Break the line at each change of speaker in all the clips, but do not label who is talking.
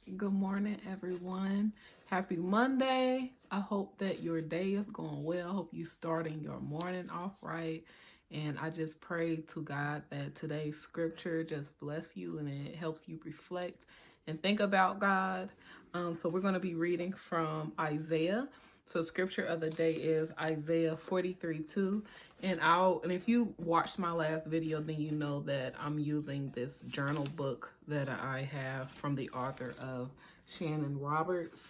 Good morning, everyone. Happy Monday. I hope that your day is going well. I hope you starting your morning off right. And I just pray to God that today's scripture just bless you and it helps you reflect and think about God. So we're going to be reading from Isaiah. So scripture of the day is Isaiah 43:2. And if you watched my last video, then you know that I'm using this journal book that I have from the author of Shannon Roberts.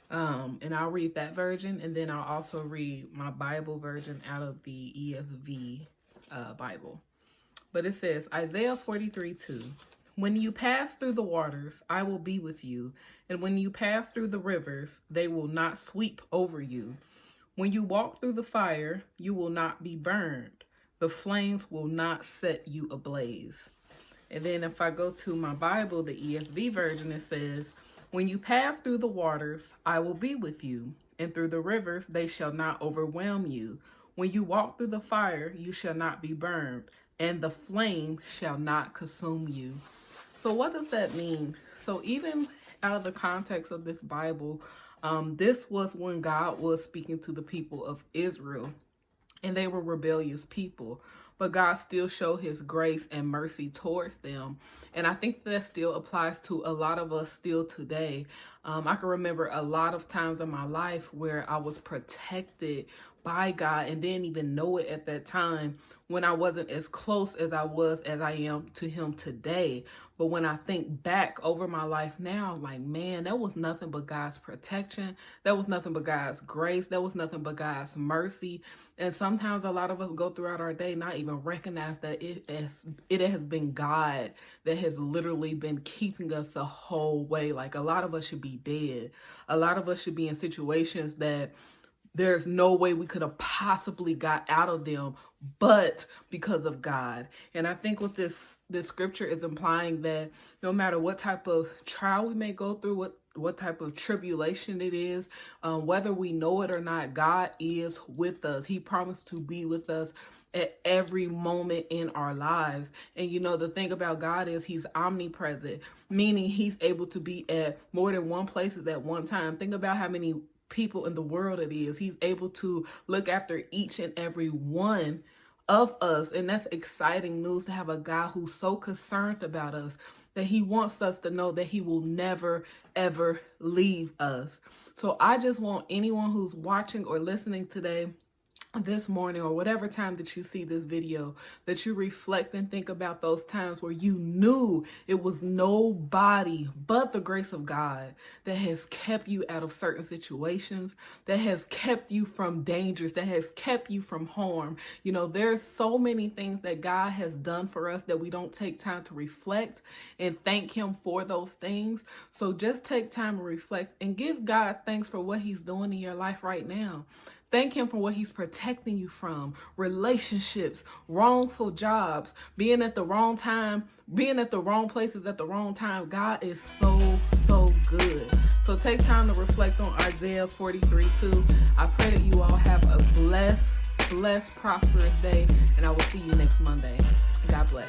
And I'll read that version, and then I'll also read my Bible version out of the ESV Bible. But it says, Isaiah 43:2. When you pass through the waters, I will be with you. And when you pass through the rivers, they will not sweep over you. When you walk through the fire, you will not be burned. The flames will not set you ablaze. And then if I go to my Bible, the ESV version, it says, when you pass through the waters, I will be with you. And through the rivers, they shall not overwhelm you. When you walk through the fire, you shall not be burned, and the flame shall not consume you. So what does that mean? So even out of the context of this Bible, this was when God was speaking to the people of Israel, and they were rebellious people. But God still showed his grace and mercy towards them. And I think that still applies to a lot of us still today. I can remember a lot of times in my life where I was protected by God and didn't even know it at that time, when I wasn't as close as I am to him today. But when I think back over my life now, I'm like, man, that was nothing but God's protection. That was nothing but God's grace. That was nothing but God's mercy. And sometimes a lot of us go throughout our day not even recognize that it has been God that has literally been keeping us the whole way. Like, a lot of us should be dead. A lot of us should be in situations that there's no way we could have possibly got out of them, but because of God. And I think what this scripture is implying, that no matter what type of trial we may go through, what type of tribulation it is, whether we know it or not, God is with us. He promised to be with us at every moment in our lives. And you know, the thing about God is he's omnipresent, meaning he's able to be at more than one places at one time. Think about how many people in the world it is. He's able to look after each and every one of us. And that's exciting news, to have a God who's so concerned about us that he wants us to know that he will never, ever leave us. So I just want anyone who's watching or listening today, this morning, or whatever time that you see this video, that you reflect and think about those times where you knew it was nobody but the grace of God that has kept you out of certain situations, that has kept you from dangers, that has kept you from harm. You know, there's so many things that God has done for us that we don't take time to reflect and thank him for those things. So just take time to reflect and give God thanks for what he's doing in your life right now. Thank him for what he's protecting you from: relationships, wrongful jobs, being at the wrong time, being at the wrong places at the wrong time. God is so, so good. So take time to reflect on Isaiah 43:2. I pray that you all have a blessed, prosperous day, and I will see you next Monday. God bless.